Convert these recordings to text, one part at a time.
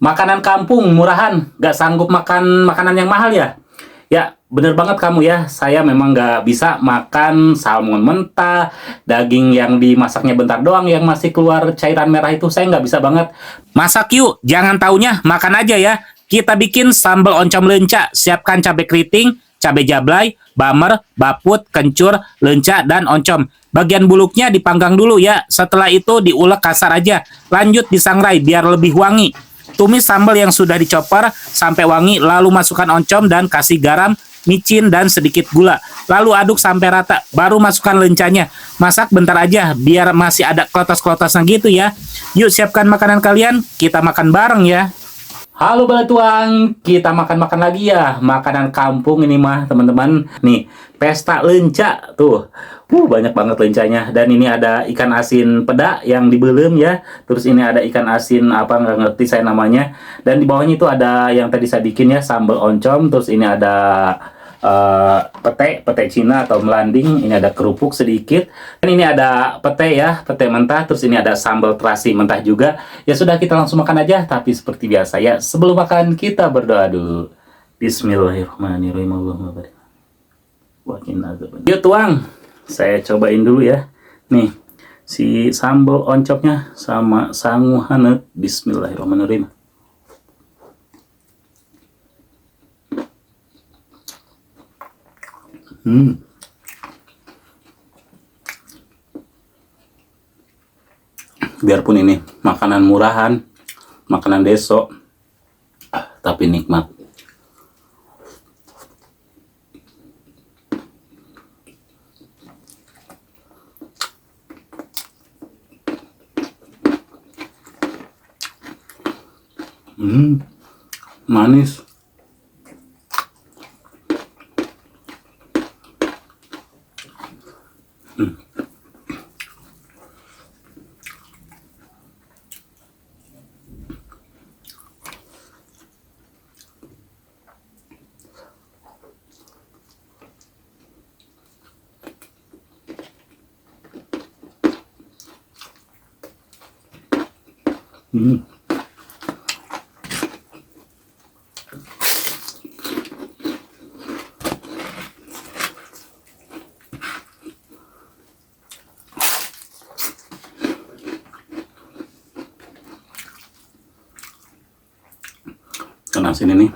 Makanan kampung murahan, nggak sanggup makan makanan yang mahal ya? Ya, bener banget kamu ya. Saya memang nggak bisa makan salmon mentah, daging yang dimasaknya bentar doang, yang masih keluar cairan merah itu saya nggak bisa banget. Masak yuk, jangan taunya makan aja ya. Kita bikin sambal oncom leunca. Siapkan cabai keriting, cabai jablay, bamer, baput, kencur, leunca, dan oncom. Bagian buluknya dipanggang dulu ya. Setelah itu diulek kasar aja. Lanjut disangrai biar lebih wangi. Tumis sambal yang sudah dicopper sampai wangi, lalu masukkan oncom dan kasih garam, micin, dan sedikit gula. Lalu aduk sampai rata, baru masukkan lencanya. Masak bentar aja, biar masih ada kelotos-kelotosnya gitu ya. Yuk siapkan makanan kalian, kita makan bareng ya. Halo Bala kita makan-makan lagi ya. Makanan kampung ini mah teman-teman. Nih, pesta leunca tuh. Banyak banget lencanya. Dan ini ada ikan asin peda yang dibelem ya. Terus ini ada ikan asin apa nggak ngerti saya namanya. Dan di bawahnya itu ada yang tadi saya bikin ya, sambal oncom. Terus ini ada pete Cina atau melanding. Ini ada kerupuk sedikit. Dan ini ada pete ya, pete mentah. Terus ini ada sambel terasi mentah juga. Ya sudah, kita langsung makan aja. Tapi seperti biasa ya, sebelum makan kita berdoa dulu. Bismillahirrahmanirrahim. Allahumma barik. Yuk tuang, saya cobain dulu ya. Nih, si sambal oncomnya sama sangu hanet. Bismillahirrahmanirrahim. Biarpun ini makanan murahan, makanan deso, tapi nikmat. Manis. Ikan asin ini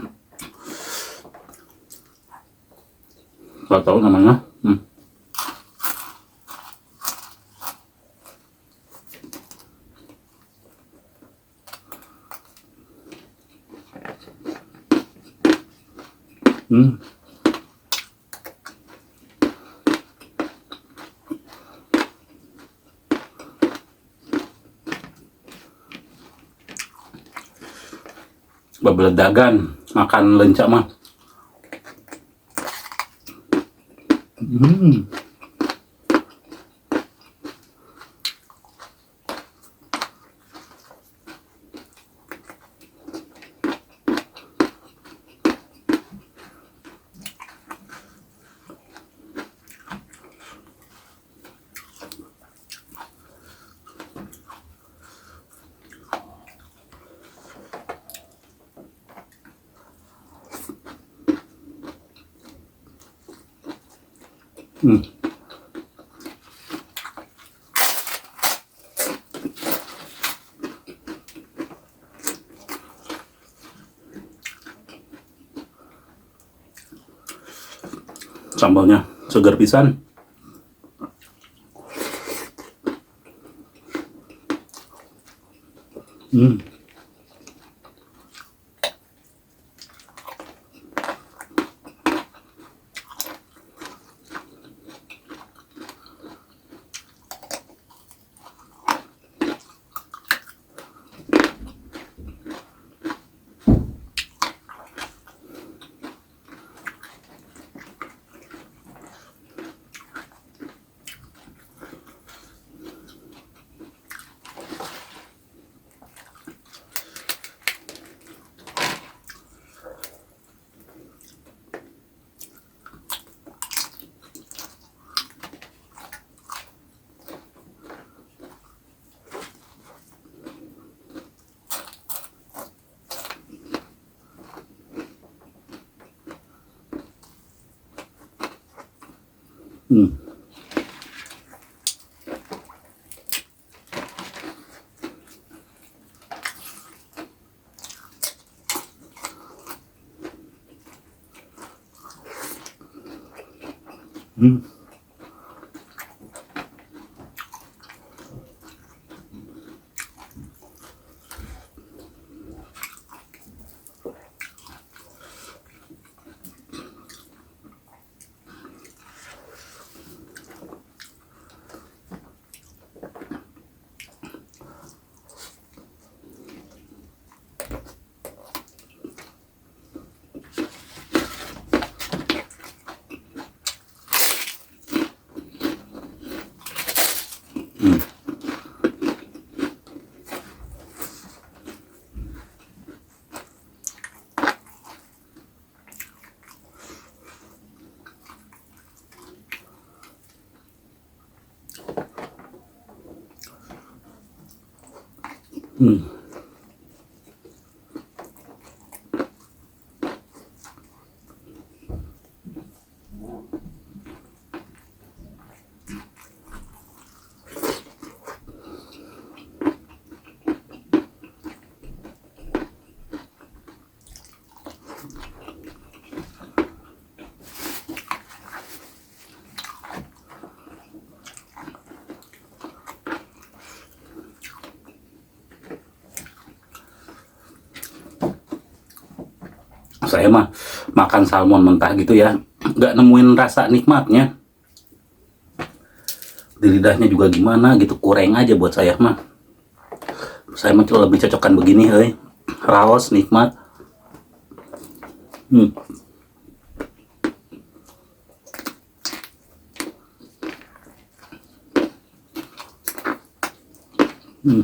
nggak tahu namanya. Bebeledagan makan leunca mah. Sambalnya segar pisan. Hmm. Hmm. Hmm. Saya mah makan salmon mentah gitu ya, nggak nemuin rasa nikmatnya. Di lidahnya juga gimana gitu, kurang aja buat saya mah. Saya mah lebih cocokkan begini, raos nikmat. Hmm. Hmm.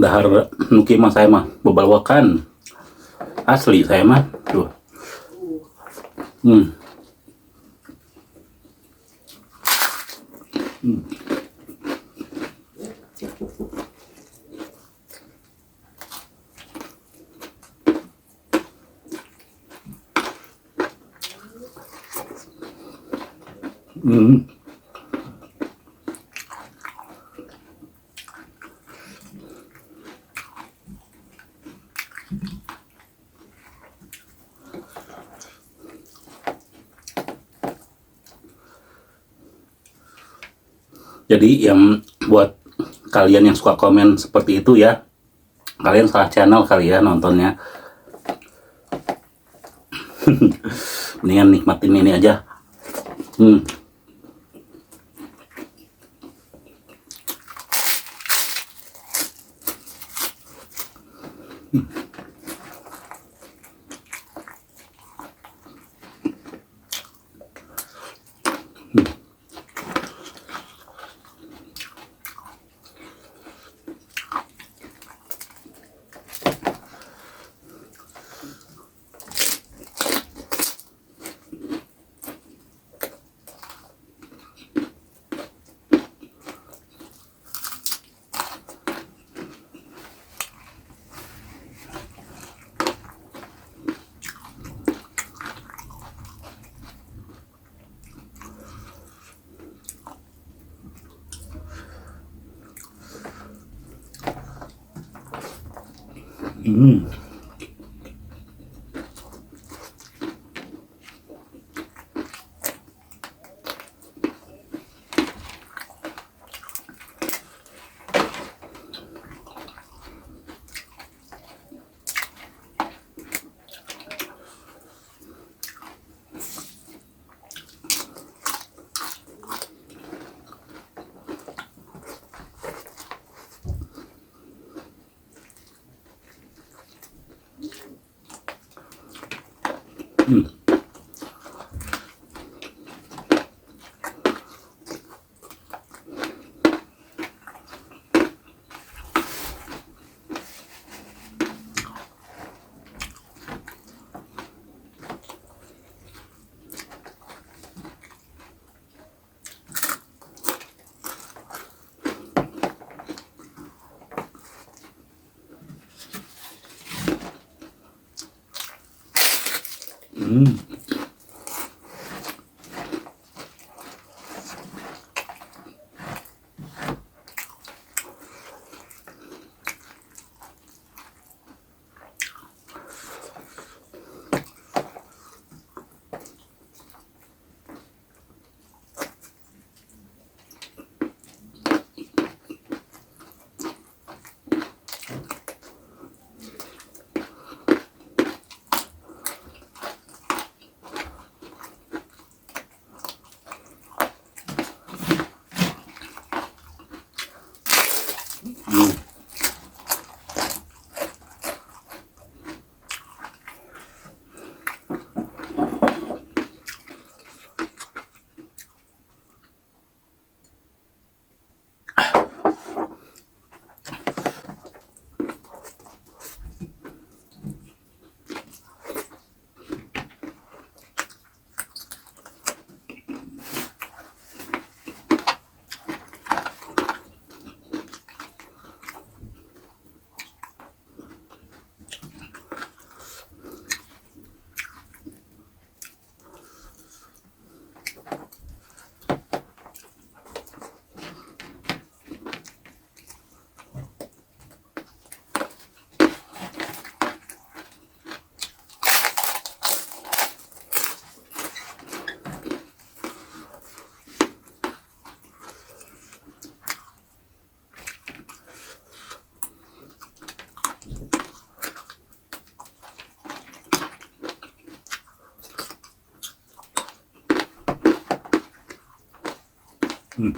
Dahar nuki mah saya mah bebalwakan asli saya mah tuh. Hmm. Hmm. Hmm. Jadi yang buat kalian yang suka komen seperti itu ya, kalian salah channel kali ya nontonnya. Mendingan nikmatin ini aja. Hmm. Hmm. Hmm. Hmm. Hmm.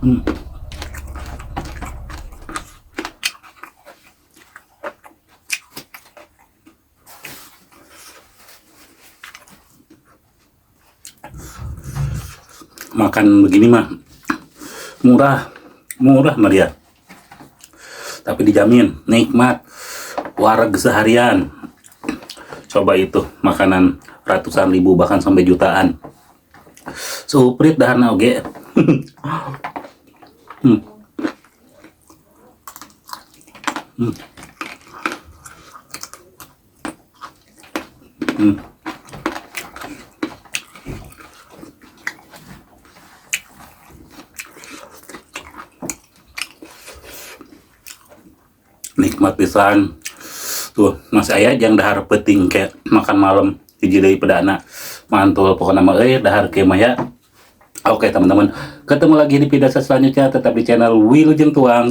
Hmm. Makan begini mah murah, murah meriah. Tapi dijamin nikmat, wareg seharian. Coba itu makanan ratusan ribu bahkan sampai jutaan. Suprit dahana oge. Hmm. Hmm. Hmm. Nikmat pisan. Tuh, masih aya jang dahar peuting kayak makan malam hiji deui pedana. Mantul pokokna mah dahar kieu mah ya. Oke teman-teman, ketemu lagi di video selanjutnya, tetap di channel Wilujeng Tuang.